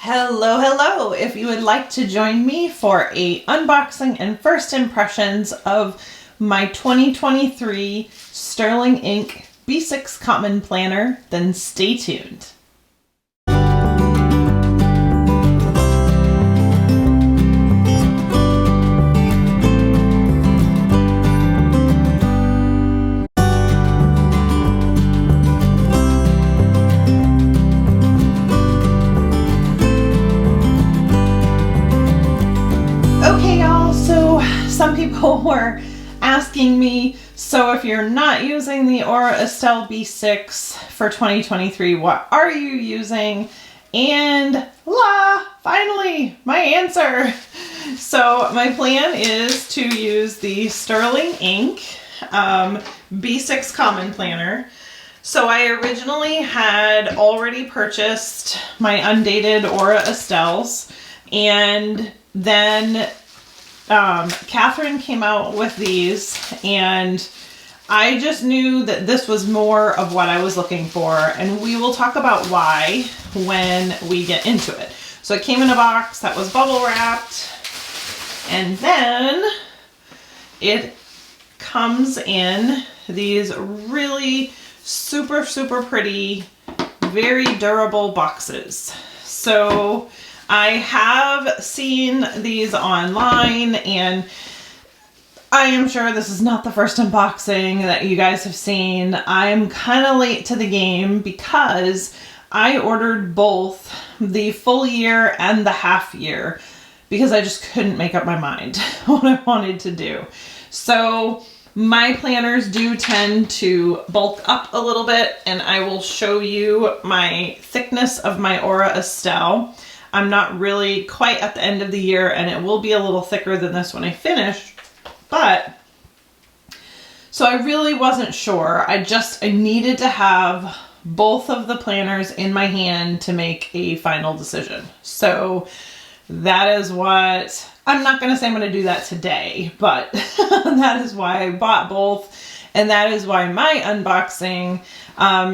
Hello, hello! If you would like to join me for a unboxing and first impressions of my 2023 Sterling Ink B6 Common Planner, then stay tuned. Okay, y'all, so some people were asking me, so if you're not using the Aura Estelle B6 for 2023, what are you using? And finally, my answer. So my plan is to use the Sterling Ink B6 Common Planner. So I originally had already purchased my undated Aura Estelles, and then Catherine came out with these, and I just knew that this was more of what I was looking for, and we will talk about why when we get into it. So it came in a box that was bubble wrapped, and then it comes in these really super pretty, very durable boxes. So I have seen these online, and I am sure this is not the first unboxing that you guys have seen. I am kind of late to the game because I ordered both the full year and the half year because I just couldn't make up my mind what I wanted to do. So my planners do tend to bulk up a little bit, and I will show you my thickness of my Aura Estelle. I'm not really quite at the end of the year, and it will be a little thicker than this when I finish, but so I really wasn't sure. I needed to have both of the planners in my hand to make a final decision. So that is what, I'm not going to say I'm going to do that today, but that is why I bought both. And that is why my unboxing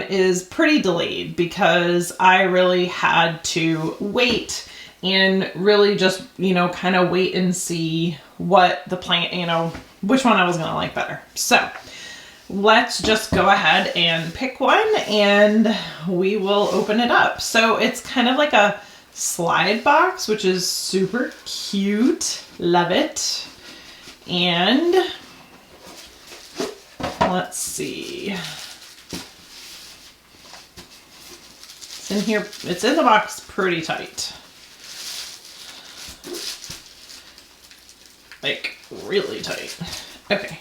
is pretty delayed, because I really had to wait and really just, kind of wait and see what the plan, which one I was going to like better. So let's just go ahead and pick one and we will open it up. So it's kind of like a slide box, which is super cute. Love it. And let's see. It's in here. It's in the box pretty tight. Like really tight. Okay.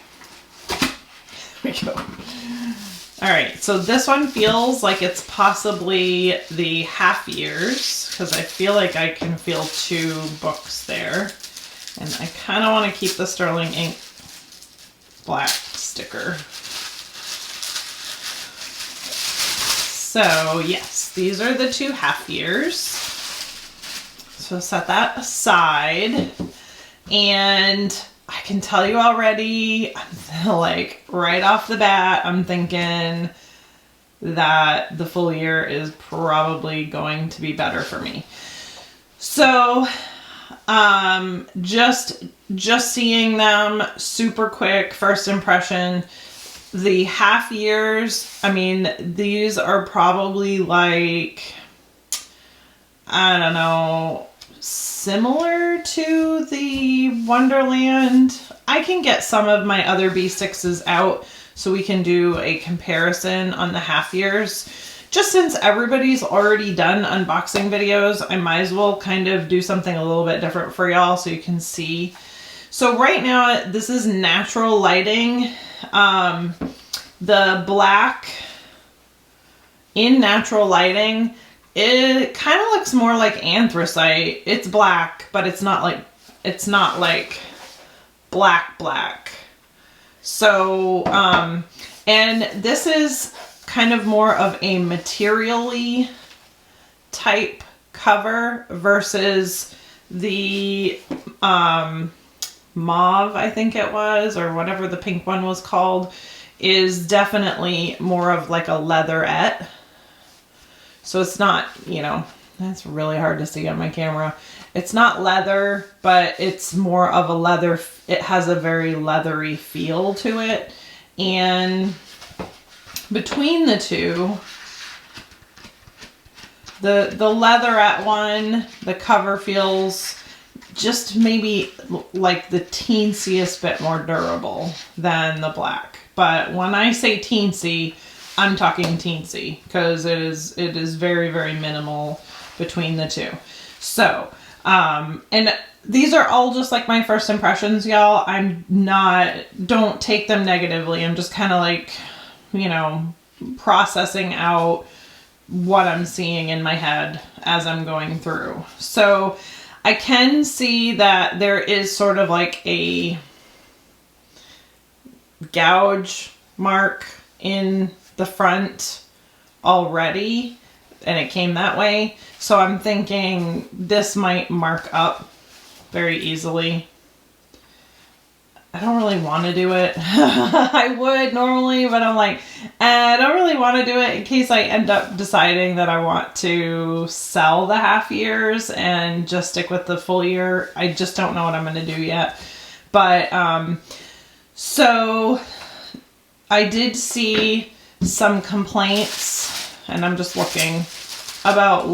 Here we go. All right. So this one feels like it's possibly the half years, because I feel like I can feel two books there. And I kind of want to keep the Sterling Ink black sticker. So yes, these are the two half years. So set that aside, and I can tell you already, like right off the bat, I'm thinking that the full year is probably going to be better for me. So just seeing them super quick, first impression. The half years, I mean, these are probably like, I don't know, similar to the Wonderland. I can get some of my other B6s out so we can do a comparison on the half years. Just since everybody's already done unboxing videos, I might as well kind of do something a little bit different for y'all so you can see. So right now, this is natural lighting. The black in natural lighting, it kind of looks more like anthracite. It's black, but it's not like black. So, and this is kind of more of a materially type cover versus the mauve, I think it was, or whatever the pink one was called, is definitely more of like a leatherette. So it's not, That's really hard to see on my camera. It's not leather, but it's more of a leather. It has a very leathery feel to it. And between the two, the leatherette one, the cover feels just maybe like the teensiest bit more durable than the black. But when I say teensy, I'm talking teensy, because it is very, very minimal between the two. So, and these are all just like my first impressions, y'all. Don't take them negatively. I'm just kind of like, you know, processing out what I'm seeing in my head as I'm going through. So I can see that there is sort of like a gouge mark in the front already, and it came that way. So I'm thinking this might mark up very easily. I don't really want to do it. I would normally, but I'm like, I don't really want to do it in case I end up deciding that I want to sell the half years and just stick with the full year. I just don't know what I'm going to do yet. But, so I did see some complaints, and I'm just looking, about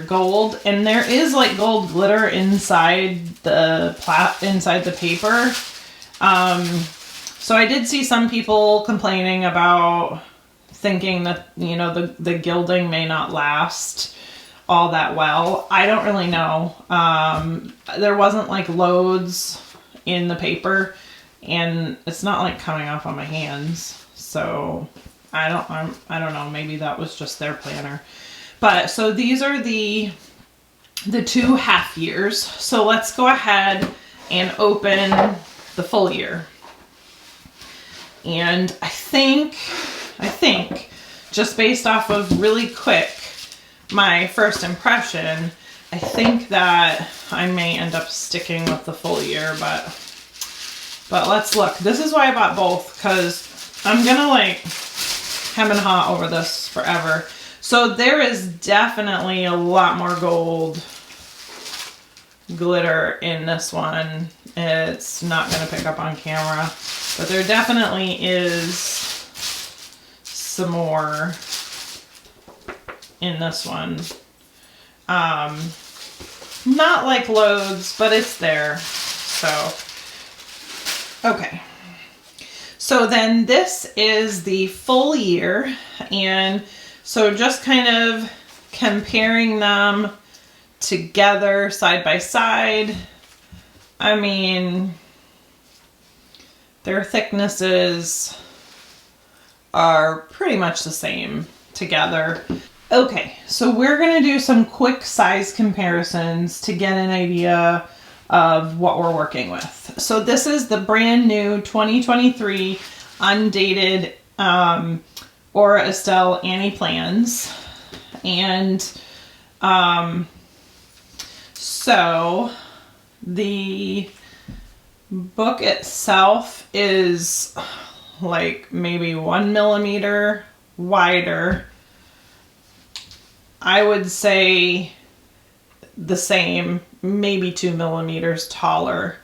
gold, and there is like gold glitter inside the paper. So I did see some people complaining about thinking that, you know, the gilding may not last all that well. I don't really know. There wasn't like loads in the paper, and it's not like coming off on my hands. So I don't know. Maybe that was just their planner. But so these are the two half years. So let's go ahead and open the full year. And I think just based off of really quick, my first impression, I think that I may end up sticking with the full year, but let's look. This is why I bought both, because I'm gonna like hem and haw over this forever. So there is definitely a lot more gold glitter in this one. It's not going to pick up on camera, but there definitely is some more in this one. Not like loads, but it's there. So, okay. So then this is the full year, and so just kind of comparing them together side by side. I mean, their thicknesses are pretty much the same together. Okay, so we're going to do some quick size comparisons to get an idea of what we're working with. So this is the brand new 2023 undated Aura Estelle Annie Plans. And so the book itself is like maybe 1 millimeter wider. I would say the same, maybe 2 millimeters taller.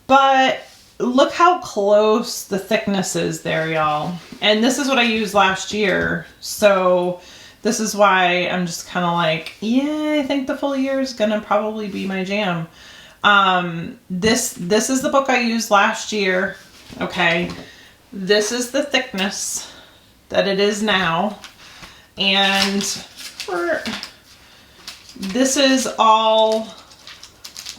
But look how close the thickness is there, y'all. And this is what I used last year. So this is why I'm just kind of like, yeah, I think the full year is going to probably be my jam. This is the book I used last year. Okay. This is the thickness that it is now. And this is all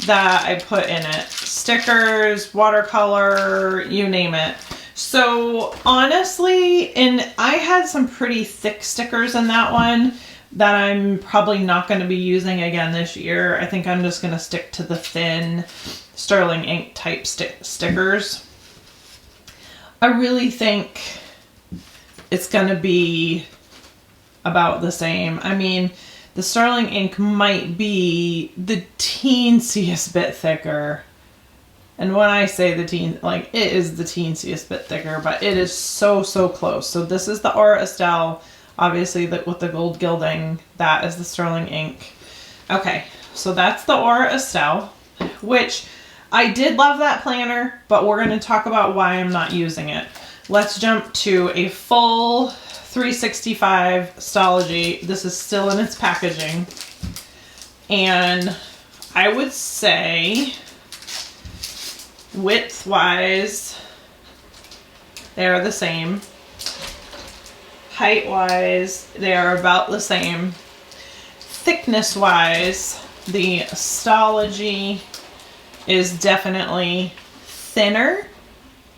that I put in it. Stickers, watercolor, you name it. So honestly, and I had some pretty thick stickers in that one that I'm probably not going to be using again this year. I think I'm just going to stick to the thin sterling ink type stickers. I really think it's going to be about the same. I mean, the sterling ink might be the teensiest bit thicker. And when I say it is the teensiest bit thicker, but it is so, so close. So this is the Aura Estelle Obviously, with the gold gilding, that is the sterling ink. Okay, so that's the Aura Estelle, which I did love that planner, but we're going to talk about why I'm not using it. Let's jump to a full 365 Stalogy. This is still in its packaging. And I would say width-wise, they are the same. Height-wise, they are about the same. Thickness-wise, the Stalogy is definitely thinner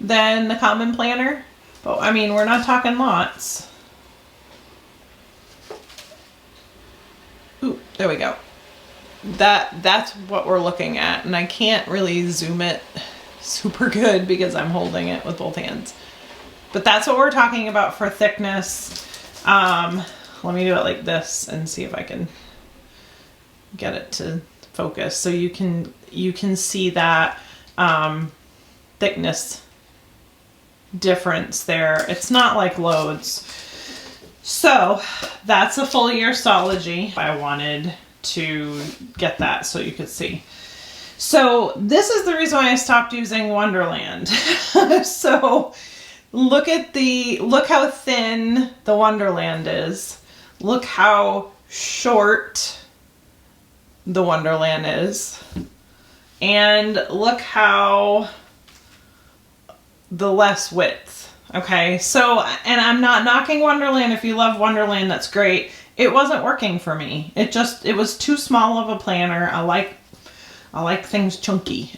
than the common planner. But I mean, we're not talking lots. Ooh, there we go. That's what we're looking at, and I can't really zoom it super good because I'm holding it with both hands. But that's what we're talking about for thickness. Let me do it like this and see if I can get it to focus so you can see that thickness difference there. It's not like loads. So that's a full year Stalogy. I wanted to get that so you could see. So this is the reason why I stopped using Wonderland. So look how thin the Wonderland is. Look how short the Wonderland is. And look how the less width. Okay, so, and I'm not knocking Wonderland. If you love Wonderland, that's great. It wasn't working for me. It was too small of a planner. I like things chunky.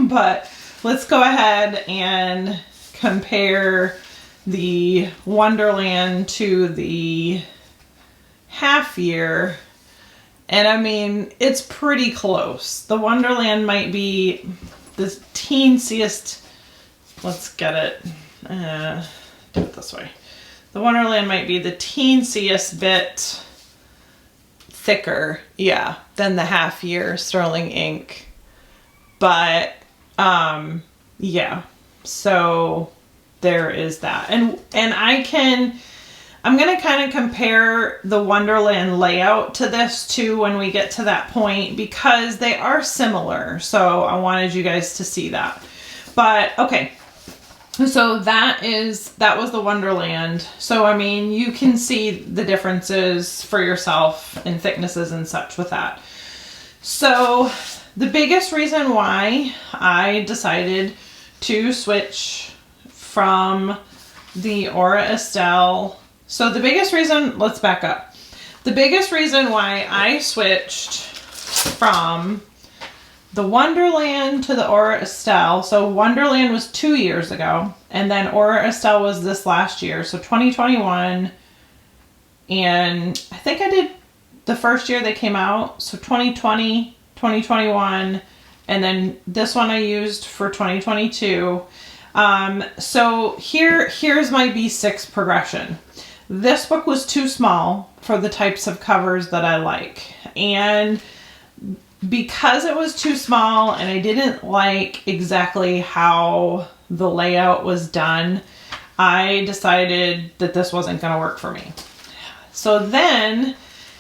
But let's go ahead and compare the Wonderland to the half year. And I mean, it's pretty close. The Wonderland might be the teensiest. Let's get it. Do it this way. The Wonderland might be the teensiest bit thicker, yeah, than the half year sterling ink. But yeah, so there is that. And I'm gonna kind of compare the Wonderland layout to this too when we get to that point, because they are similar. So I wanted you guys to see that. But okay, so that was the Wonderland. So I mean, you can see the differences for yourself in thicknesses and such with that. So the biggest reason why I decided to switch from the Aura Estelle, so the biggest reason, let's back up. The biggest reason why I switched from the Wonderland to the Aura Estelle, so Wonderland was 2 years ago, and then Aura Estelle was this last year, so 2021, and I think I did the first year they came out, so 2020, 2021, and then this one I used for 2022. So here's my B6 progression. This book was too small for the types of covers that I like, and because it was too small and I didn't like exactly how the layout was done, I decided that this wasn't going to work for me. So then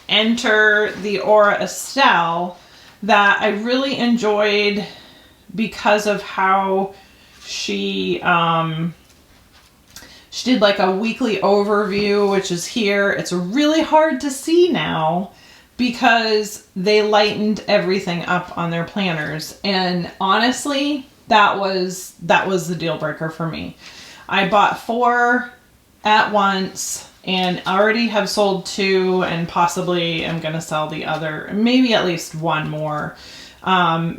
enter the Aura Estelle, that I really enjoyed because of how she did like a weekly overview, which is here. It's really hard to see now because they lightened everything up on their planners. And honestly, that was the deal breaker for me. I bought 4 at once and already have sold 2, and possibly am going to sell the other, maybe at least 1 more,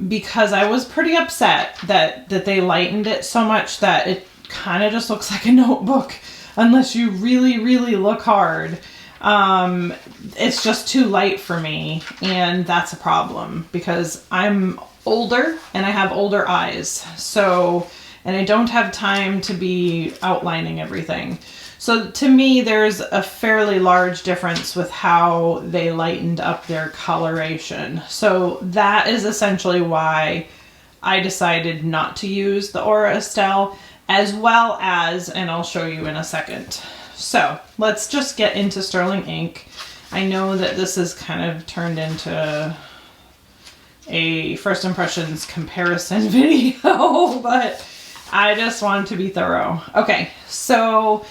because I was pretty upset that they lightened it so much that it kind of just looks like a notebook unless you really, really look hard. It's just too light for me, and that's a problem because I'm older and I have older eyes. So, and I don't have time to be outlining everything. So to me, there's a fairly large difference with how they lightened up their coloration. So that is essentially why I decided not to use the Aura Estelle, as well as, and I'll show you in a second, so let's just get into Sterling ink. I know that this is kind of turned into a first impressions comparison video, but I just wanted to be thorough. Okay, so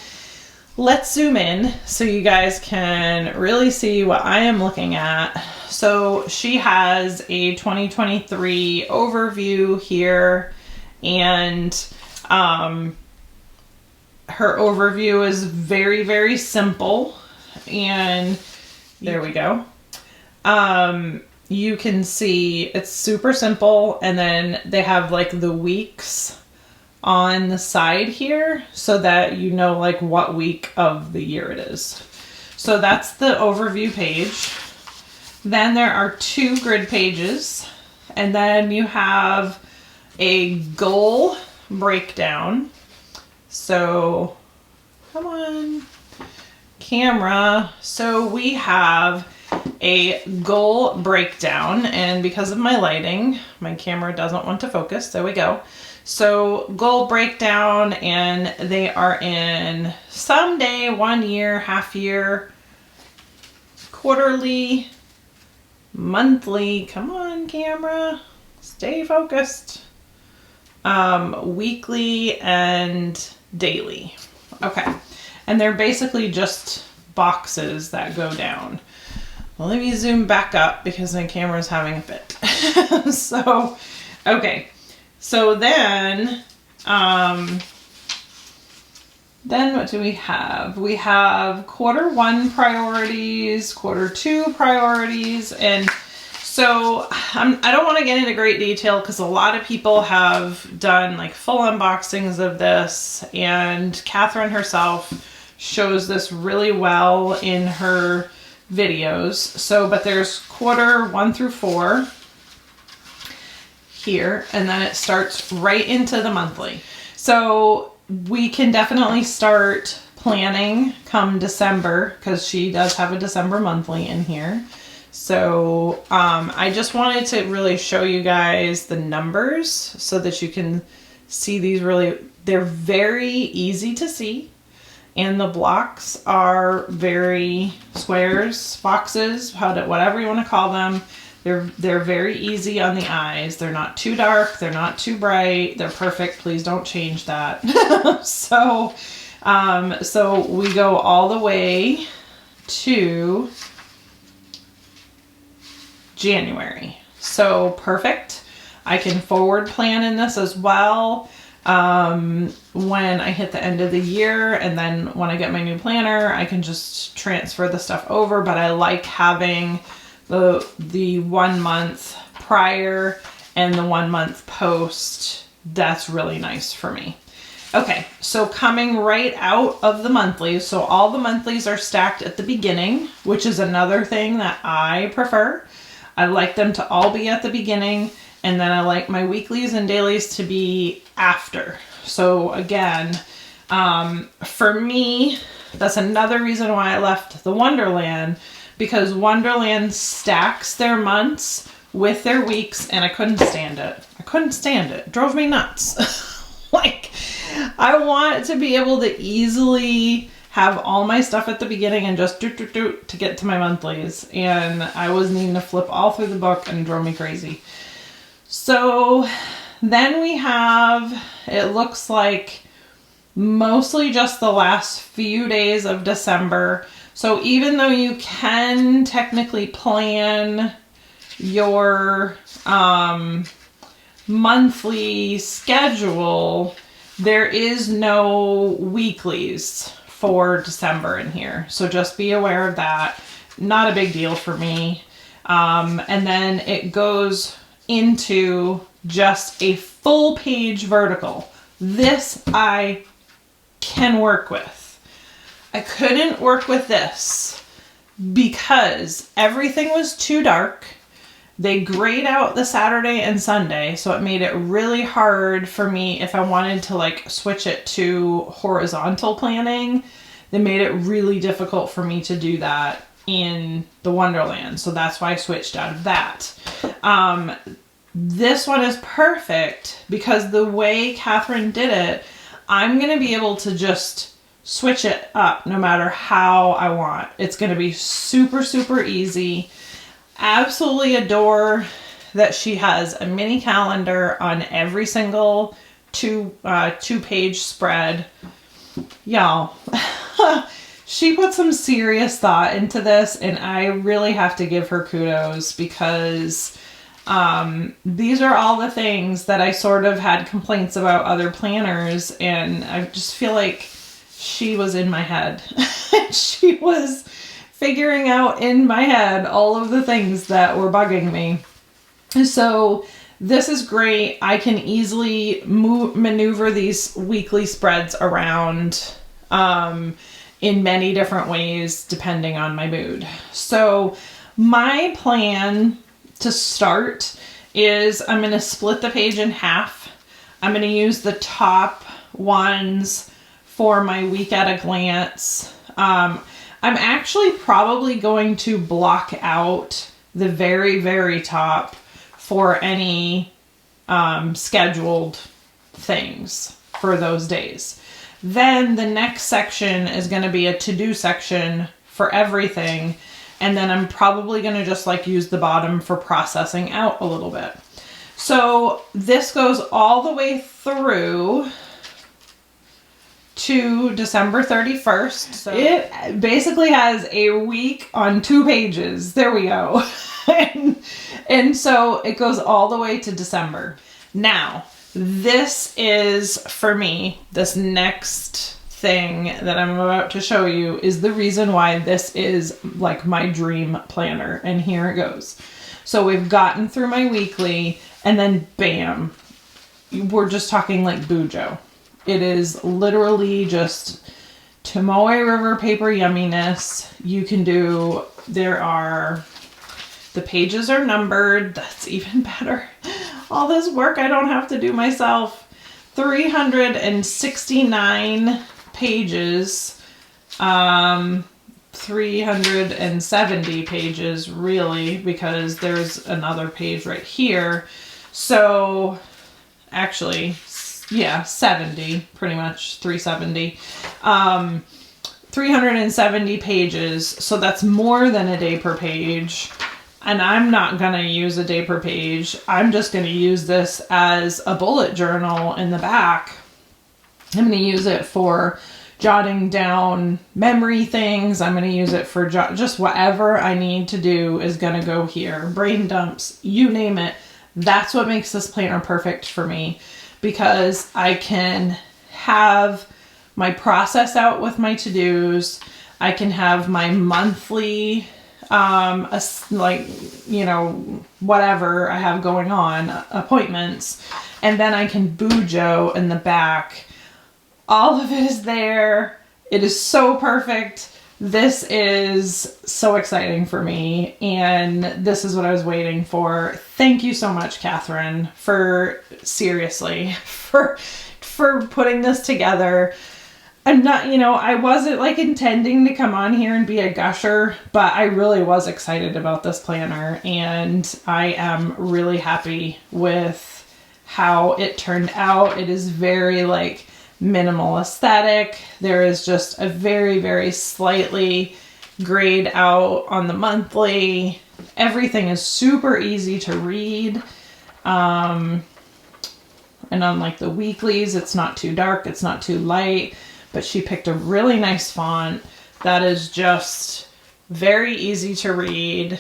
let's zoom in so you guys can really see what I am looking at. So she has a 2023 overview here, and her overview is very, very simple, and there we go. You can see it's super simple, and then they have like the weeks on the side here so that you know like what week of the year it is. So that's the overview page. Then there are 2 grid pages, and then you have a goal breakdown. So come on, camera. So we have a goal breakdown, and because of my lighting, my camera doesn't want to focus. There we go. So goal breakdown, and they are in someday, 1 year, half year, quarterly, monthly, come on camera, stay focused, weekly, and daily. Okay, and they're basically just boxes that go down. Well, let me zoom back up because my camera's having a fit. So, okay. So then what do we have? We have Q1 priorities, Q2 priorities, and so I don't want to get into great detail because a lot of people have done like full unboxings of this, and Catherine herself shows this really well in her videos. So, but there's Q1 through 4 here, and then it starts right into the monthly. So we can definitely start planning come December, because she does have a December monthly in here. So I just wanted to really show you guys the numbers so that you can see these they're very easy to see, and the blocks are very squares, boxes, whatever you want to call them. They're very easy on the eyes. They're not too dark. They're not too bright. They're perfect. Please don't change that. So we go all the way to January. So perfect. I can forward plan in this as well. When I hit the end of the year, and then when I get my new planner, I can just transfer the stuff over. But I like having the 1 month prior and the 1 month post. That's really nice for me. Okay, so coming right out of the monthlies, so all the monthlies are stacked at the beginning, which is another thing that I prefer. I like them to all be at the beginning, and then I like my weeklies and dailies to be after. So again, for me, that's another reason why I left the Wonderland, because Wonderland stacks their months with their weeks, and I couldn't stand it. I couldn't stand it. It drove me nuts. Like, I want to be able to easily have all my stuff at the beginning and just to get to my monthlies. And I was needing to flip all through the book, and it drove me crazy. So then we have, it looks like mostly just the last few days of December. So even though you can technically plan your monthly schedule, there is no weeklies for December in here. So just be aware of that. Not a big deal for me. And then it goes into just a full page vertical. This I can work with. I couldn't work with this because everything was too dark. They grayed out the Saturday and Sunday, so it made it really hard for me if I wanted to like switch it to horizontal planning. They made it really difficult for me to do that in the Wonderland, so that's why I switched out of that. This one is perfect because the way Catherine did it, I'm going to be able to just switch it up no matter how I want. It's going to be super, super easy. Absolutely adore that she has a mini calendar on every single two-page spread. Y'all, she put some serious thought into this, and I really have to give her kudos because these are all the things that I sort of had complaints about other planners, and I just feel like she was in my head. She was figuring out in my head all of the things that were bugging me. So this is great. I can easily maneuver these weekly spreads around in many different ways depending on my mood. So my plan to start is I'm going to split the page in half. I'm going to use the top ones for my week at a glance. I'm actually probably going to block out the very, very top for any scheduled things for those days. Then the next section is going to be a to-do section for everything. And then I'm probably going to just like use the bottom for processing out a little bit. So this goes all the way through to December 31st. So it basically has a week on 2 pages. There we go. and so it goes all the way to December. Now, this is, for me, this next thing that I'm about to show you is the reason why this is like my dream planner. And here it goes. So we've gotten through my weekly, and then bam, we're just talking like Bujo. It is literally just Tomoe River paper yumminess. You can do, the pages are numbered. That's even better. All this work I don't have to do myself. 369 pages, 370 pages really, because there's another page right here. So actually, yeah, 70, pretty much 370. 370 pages. So that's more than a day per page. And I'm not going to use a day per page. I'm just going to use this as a bullet journal in the back. I'm going to use it for jotting down memory things. I'm going to use it for just whatever I need to do is going to go here. Brain dumps, you name it. That's what makes this planner perfect for me, because I can have my process out with my to-dos. I can have my monthly like, you know, whatever I have going on, appointments, and then I can Bujo in the back. All of it is there. It is so perfect. This is so exciting for me, and this is what I was waiting for. Thank you so much, Catherine, for seriously, for putting this together. I'm not, you know, I wasn't like intending to come on here and be a gusher, but I really was excited about this planner, and I am really happy with how it turned out. It is very like minimal aesthetic. There is just a very, very slightly grayed out on the monthly. Everything is super easy to read. And on like the weeklies, it's not too dark, it's not too light. But she picked a really nice font that is just very easy to read.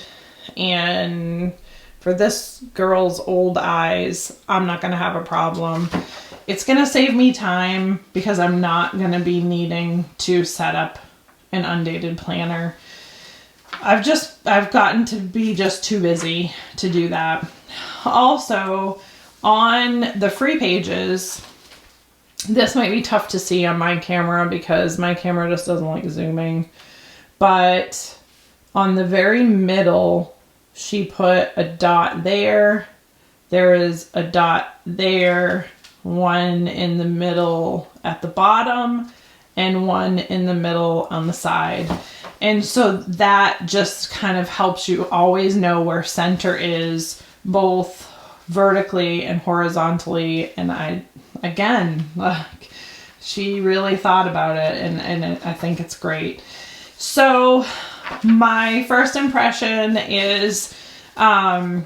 And for this girl's old eyes, I'm not going to have a problem. It's going to save me time because I'm not going to be needing to set up an undated planner. I've gotten to be just too busy to do that. Also, on the free pages, this might be tough to see on my camera because my camera just doesn't like zooming. But on the very middle, she put a dot there. There is a dot there, one in the middle at the bottom, and one in the middle on the side. And so that just kind of helps you always know where center is, both vertically and horizontally. And again, like, She really thought about it, and I think it's great. So my first impression is I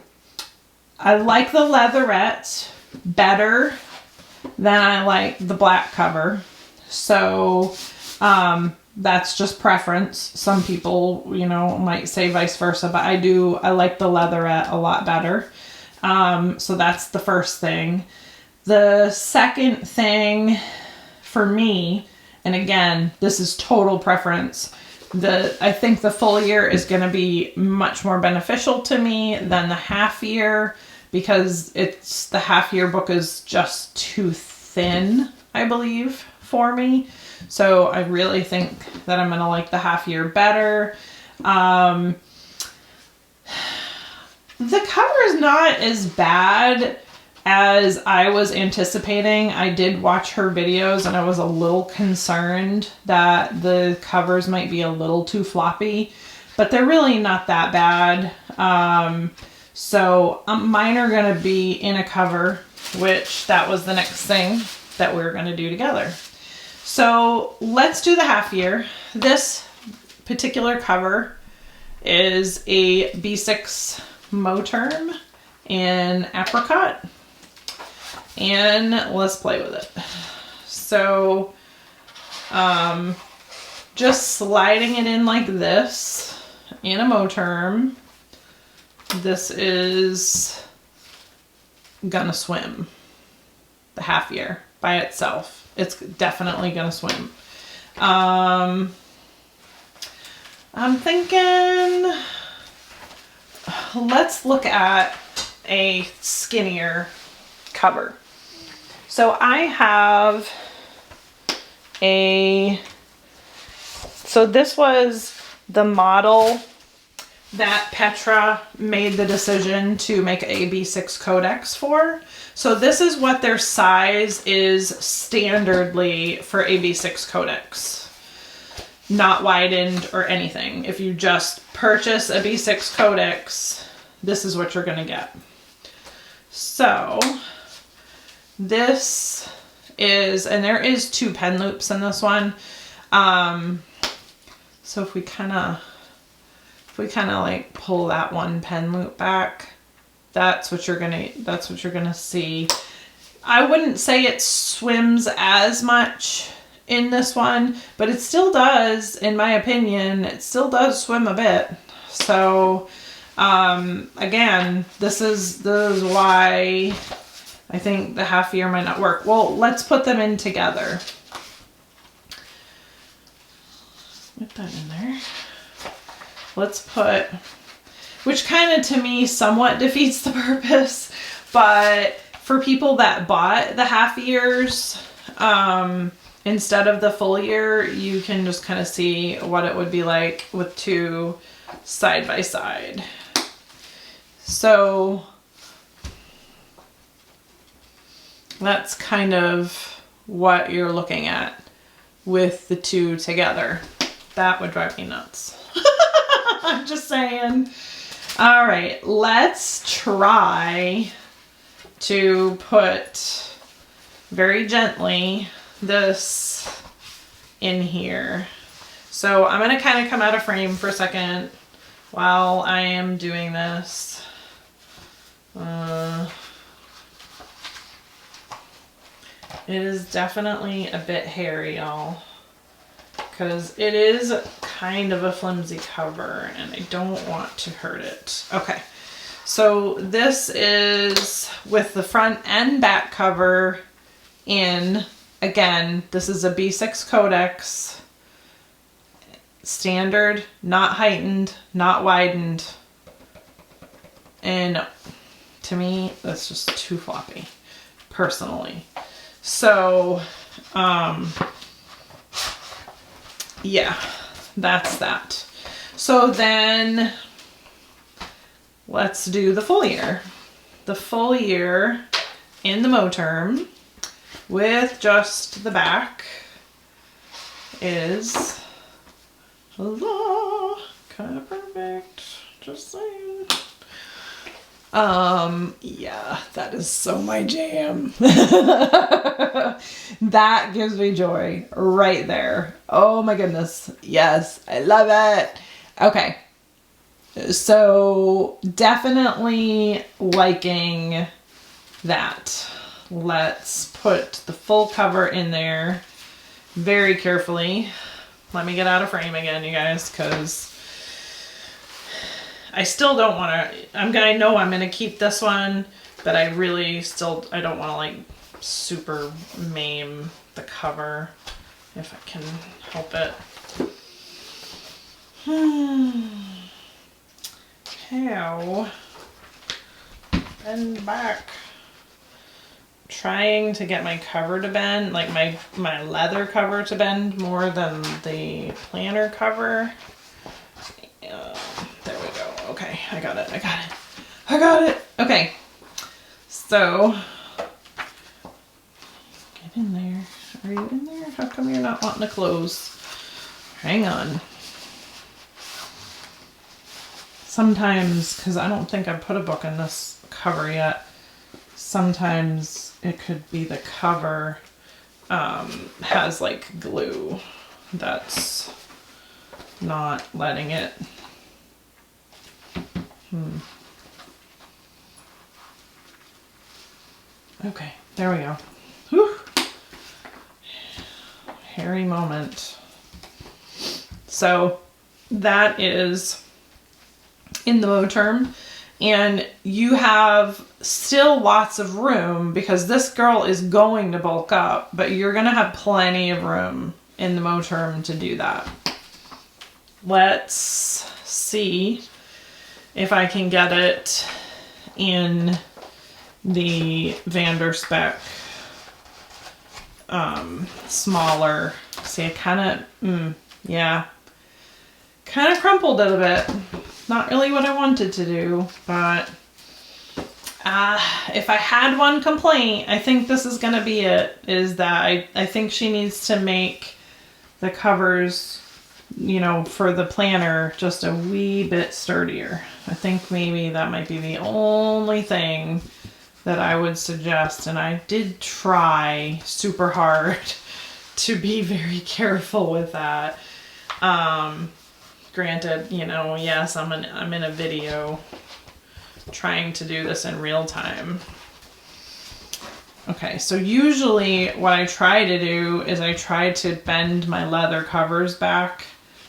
like the leatherette better than I like the black cover. So that's just preference. Some people, you know, might say vice versa, but I like the leatherette a lot better. So that's the first thing. The second thing for me, and again, this is total preference, I think the full year is going to be much more beneficial to me than the half year, because the half year book is just too thin, I believe, for me. So I really think that I'm going to like the half year better. The cover is not as bad as I was anticipating. I did watch her videos and I was a little concerned that the covers might be a little too floppy, but they're really not that bad. So mine are going to be in a cover, which that was the next thing that we were going to do together. So let's do the half year. This particular cover is a B6 Moterm in apricot, and let's play with it. So just sliding it in like this in a Moterm. This is gonna swim the half year by itself. It's definitely gonna swim. I'm thinking, let's look at a skinnier cover. So I have so this was the model that Petra made the decision to make a B6 Codex for. So this is what their size is standardly for a B6 Codex. Not widened or anything. If you just purchase a B6 Codex, this is what you're going to get. So this is, and there is 2 pen loops in this one. So if we kind of like pull that one pen loop back, that's what you're gonna see. I wouldn't say it swims as much in this one, but it still does, in my opinion, it still does swim a bit. So again, this is why I think the half year might not work. Well, let's put them in together. Put that in there. Let's put, which kind of to me somewhat defeats the purpose, but for people that bought the half years instead of the full year, you can just kind of see what it would be like with 2 side by side. So that's kind of what you're looking at with the 2 together. That would drive me nuts. I'm just saying. All right, let's try to put very gently this in here. So I'm going to kind of come out of frame for a second while I am doing this. It is definitely a bit hairy, y'all, because it is kind of a flimsy cover and I don't want to hurt it. Okay, so this is with the front and back cover in. Again, this is a B6 Codex, standard, not heightened, not widened, and to me that's just too floppy personally. So yeah, that's that. So then let's do the full year. The full year in the Moterm with just the back is kind of perfect. Just saying. Yeah, that is so my jam. That gives me joy right there. Oh my goodness. Yes, I love it. Okay. So definitely liking that. Let's put the full cover in there very carefully. Let me get out of frame again, you guys, because I still don't want to, I know I'm going to keep this one, but I really still, I don't want to like super maim the cover if I can help it. How? Bend back. Trying to get my cover to bend, like my leather cover to bend more than the planner cover. There we go. Okay, I got it. I got it. Okay, so get in there. Are you in there? How come you're not wanting to close? Hang on. Sometimes, because I don't think I put a book in this cover yet, sometimes it could be the cover has like glue that's not letting it. Okay, there we go. Whew. Hairy moment. So that is in the Mo term, and you have still lots of room because this girl is going to bulk up, but you're going to have plenty of room in the Mo term to do that. Let's see if I can get it in the Vanderspec smaller. See, I kind of, yeah, kind of crumpled it a bit. Not really what I wanted to do, but if I had one complaint, I think this is going to be it, is that I think she needs to make the covers, you know, for the planner just a wee bit sturdier. I think maybe that might be the only thing that I would suggest. And I did try super hard to be very careful with that. Granted, you know, yes, I'm in a video trying to do this in real time. Okay, so usually what I try to do is I try to bend my leather covers back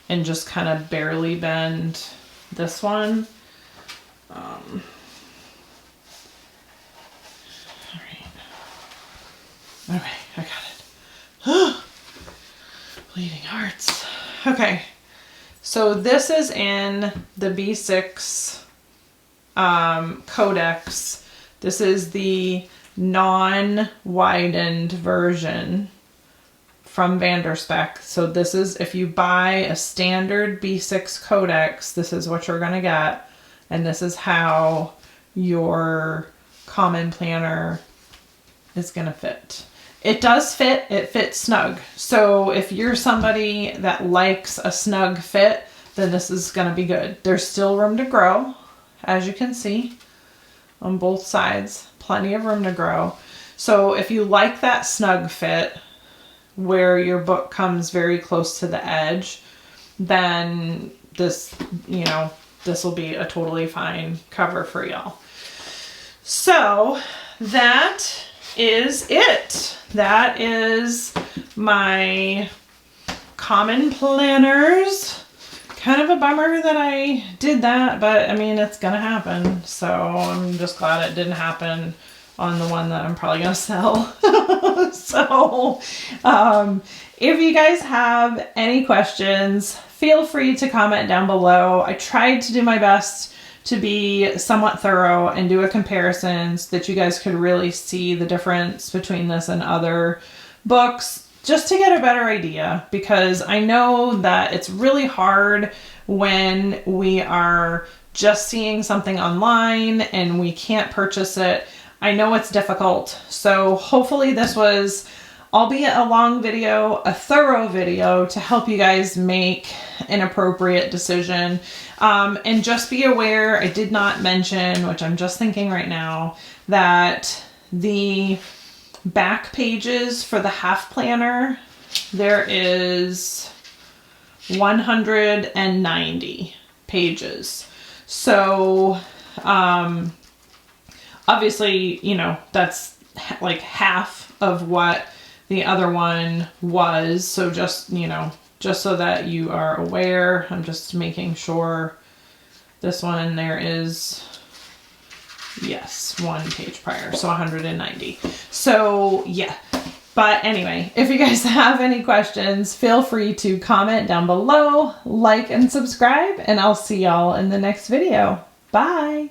and just kind of barely bend this one. All right. Okay, I got it. Bleeding hearts. Okay. So this is in the B6 Codex. This is the non-widened version from Vanderspec. So this is, if you buy a standard B6 Codex, this is what you're going to get. And this is how your common planner is going to fit. It does fit, it fits snug. So if you're somebody that likes a snug fit, then this is gonna be good. There's still room to grow, as you can see, on both sides, plenty of room to grow. So if you like that snug fit, where your book comes very close to the edge, then this, you know, this will be a totally fine cover for y'all. So that is it. That is my common planners. Kind of a bummer that I did that, but I mean, it's gonna happen. So I'm just glad it didn't happen on the one that I'm probably gonna sell. So if you guys have any questions, feel free to comment down below. I tried to do my best to be somewhat thorough and do a comparison so that you guys could really see the difference between this and other books, just to get a better idea, because I know that it's really hard when we are just seeing something online and we can't purchase it. I know it's difficult. So hopefully this was albeit a long video, a thorough video to help you guys make an appropriate decision. And just be aware, I did not mention, which I'm just thinking right now, that the back pages for the half planner, there is 190 pages. So, obviously, you know, that's like half of what the other one was. So just, you know, just so that you are aware, I'm just making sure this one, there is, yes, 1 page prior, so 190. So yeah, but anyway, if you guys have any questions, feel free to comment down below, like and subscribe, and I'll see y'all in the next video. Bye.